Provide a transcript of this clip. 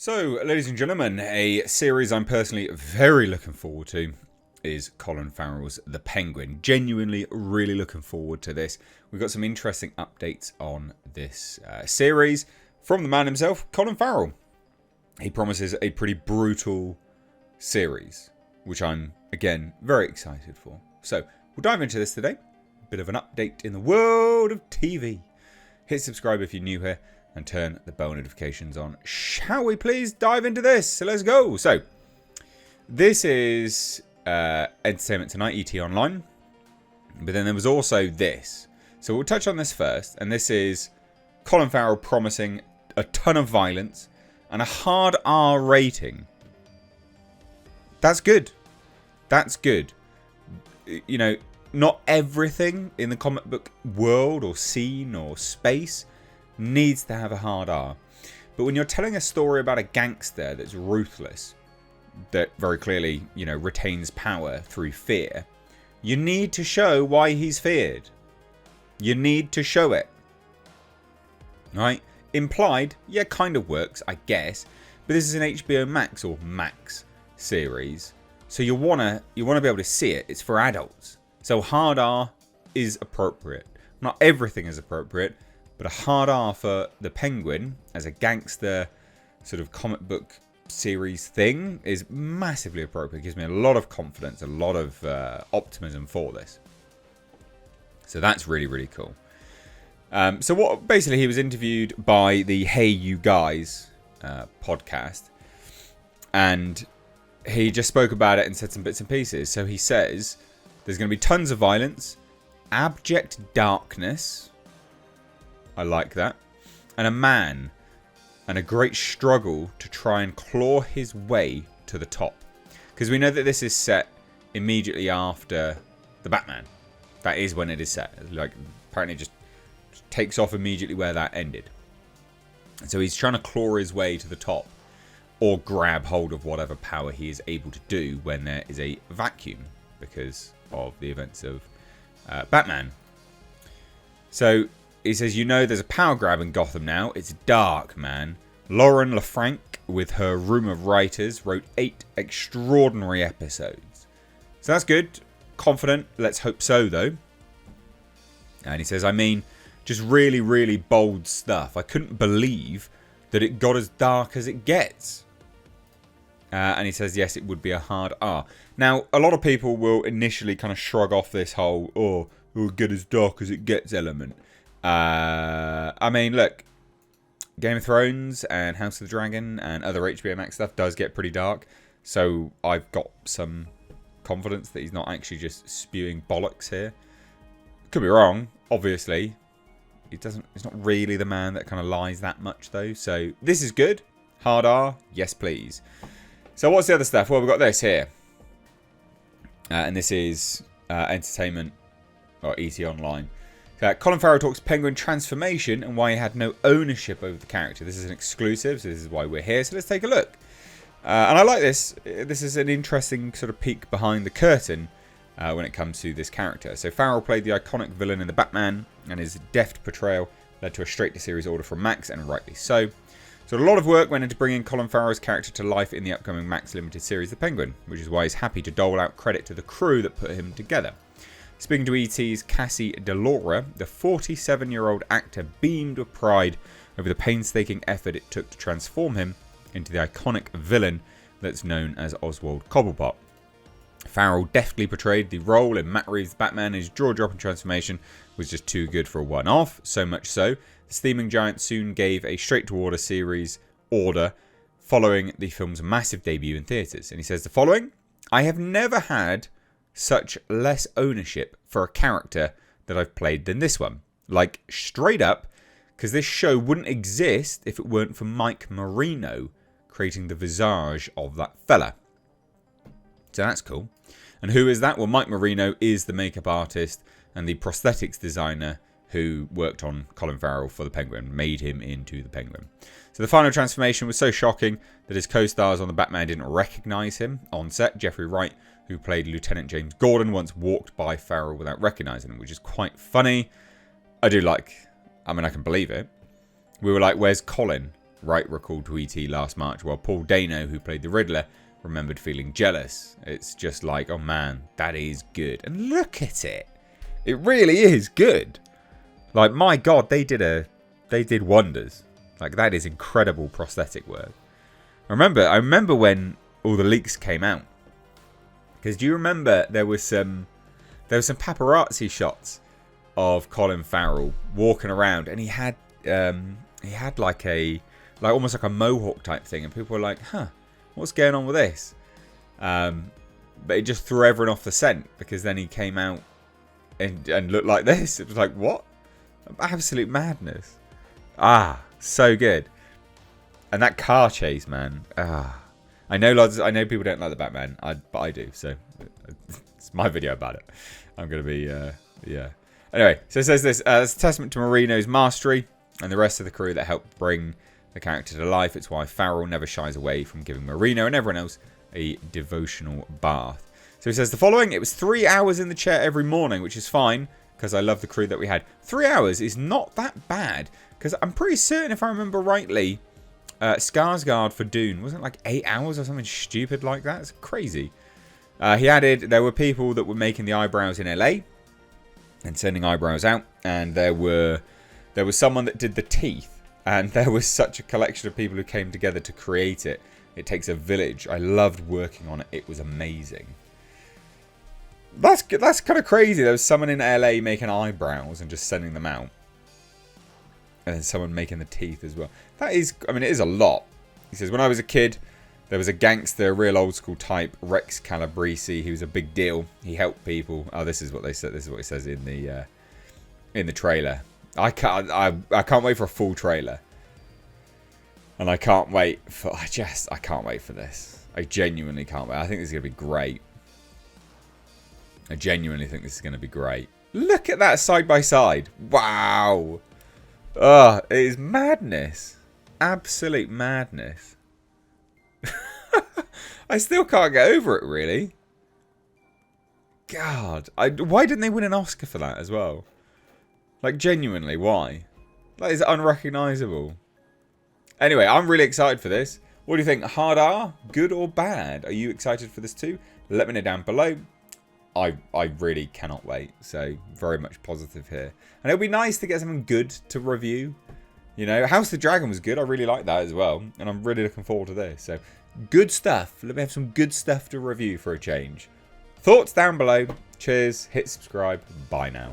So, ladies and gentlemen, a series I'm personally very looking forward to is Colin Farrell's The Penguin. Genuinely really looking forward to this. We've got some interesting updates on this series from the man himself, Colin Farrell. He promises a pretty brutal series, which I'm, again, very excited for. So, we'll dive into this today. A bit of an update in the world of TV. Hit subscribe if you're new here, and turn the bell notifications on. Shall we please dive into this? So let's go. So, this is Entertainment Tonight, ET Online. But then there was also this. So we'll touch on this first. And this is Colin Farrell promising a ton of violence and a hard R rating. That's good. That's good. You know, not everything in the comic book world or scene or space needs to have a hard R. But when you're telling a story about a gangster that's ruthless, that very clearly, you know, retains power through fear, you need to show why he's feared. You need to show it. Right? Implied, yeah, kind of works, I guess. But this is an HBO Max or Max series. So you wanna be able to see it. It's for adults. So hard R is appropriate. Not everything is appropriate, but a hard R for the Penguin as a gangster sort of comic book series thing is massively appropriate. It gives me a lot of confidence, a lot of optimism for this. So that's really, really cool. So what basically he was interviewed by the Hey You Guys podcast, and he just spoke about it and said some bits and pieces. So he says there's going to be tons of violence, abject darkness. I like that. And a man and a great struggle to try and claw his way to the top. Because we know that this is set immediately after the Batman. That is when it is set. Like, apparently just takes off immediately where that ended. So he's trying to claw his way to the top, or grab hold of whatever power he is able to do when there is a vacuum because of the events of Batman. So he says, you know, there's a power grab in Gotham now. It's dark, man. Lauren LaFranc, with her room of writers, wrote 8 extraordinary episodes. So that's good. Confident. Let's hope so, though. And he says, I mean, just really, really bold stuff. I couldn't believe that it got as dark as it gets. And he says, yes, it would be a hard R. Now, a lot of people will initially kind of shrug off this whole, oh, it will get as dark as it gets element. I mean, look, Game of Thrones and House of the Dragon and other HBO Max stuff does get pretty dark. So I've got some confidence that he's not actually just spewing bollocks here. Could be wrong, obviously. He's not really the man that kind of lies that much, though. So this is good. Hard R, yes, please. So what's the other stuff? Well, we've got this here. And this is Entertainment or ET Online. Colin Farrell talks Penguin transformation and why he had no ownership over the character. This is an exclusive, so this is why we're here. So let's take a look. And I like this. This is an interesting sort of peek behind the curtain when it comes to this character. So Farrell played the iconic villain in The Batman, and his deft portrayal led to a straight-to-series order from Max, and rightly so. So a lot of work went into bringing Colin Farrell's character to life in the upcoming Max Limited series The Penguin, which is why he's happy to dole out credit to the crew that put him together. Speaking to ET's Cassie DeLaura, the 47-year-old actor beamed with pride over the painstaking effort it took to transform him into the iconic villain that's known as Oswald Cobblepot. Farrell deftly portrayed the role in Matt Reeves' Batman, and his jaw-dropping transformation was just too good for a one-off, so much so, the steaming giant soon gave a straight-to-order series order following the film's massive debut in theatres. And he says the following, I have never had such less ownership for a character that I've played than this one. Like, straight up, because this show wouldn't exist if it weren't for Mike Marino creating the visage of that fella. So that's cool. And who is that? Well, Mike Marino is the makeup artist and the prosthetics designer who worked on Colin Farrell for the Penguin, made him into the Penguin. So the final transformation was so shocking that his co-stars on The Batman didn't recognise him on set. Jeffrey Wright, who played Lieutenant James Gordon, once walked by Farrell without recognising him, which is quite funny. I can believe it. We were like, where's Colin? Wright recalled to ET last March, while Paul Dano, who played the Riddler, remembered feeling jealous. It's just like, oh man, that is good. And look at it. It really is good. Like, my God, they did wonders. Like, that is incredible prosthetic work. I remember when all the leaks came out. Because do you remember there was some paparazzi shots of Colin Farrell walking around, and he had like almost like a mohawk type thing, and people were like, huh, what's going on with this? But it just threw everyone off the scent, because then he came out and looked like this. It was like, what? Absolute madness. Ah, so good. And that car chase, man. Ah, I know people don't like the Batman, but I do. So it's my video about it. I'm gonna be yeah. Anyway, so it says this as a testament to Marino's mastery and the rest of the crew that helped bring the character to life. It's why Farrell never shies away from giving Marino and everyone else a devotional bath. So he says the following: it was 3 hours in the chair every morning, which is fine because I love the crew that we had. 3 hours is not that bad, because I'm pretty certain, if I remember rightly, Skarsgård for Dune wasn't like 8 hours or something stupid like that. It's crazy. He added there were people that were making the eyebrows in LA and sending eyebrows out, and there was someone that did the teeth, and there was such a collection of people who came together to create it. It takes a village. I loved working on it. It was amazing. That's kind of crazy. There was someone in LA making eyebrows and just sending them out, and then someone making the teeth as well. That is, I mean, it is a lot. He says, when I was a kid, there was a gangster, a real old school type, Rex Calabrese. He was a big deal. He helped people. Oh, this is what they said. This is what it says in the trailer. I can't wait for a full trailer. And I can't wait for I can't wait for this. I genuinely can't wait. I think this is gonna be great. I genuinely think this is gonna be great. Look at that side by side. Wow. Oh, it is madness. Absolute madness. I still can't get over it, really. God, why didn't they win an Oscar for that as well? Like, genuinely, why? That is unrecognisable. Anyway, I'm really excited for this. What do you think? Hard R? Good or bad? Are you excited for this too? Let me know down below. I really cannot wait. So, very much positive here. And it'll be nice to get something good to review. You know, House of the Dragon was good. I really like that as well. And I'm really looking forward to this. So, good stuff. Let me have some good stuff to review for a change. Thoughts down below. Cheers. Hit subscribe. Bye now.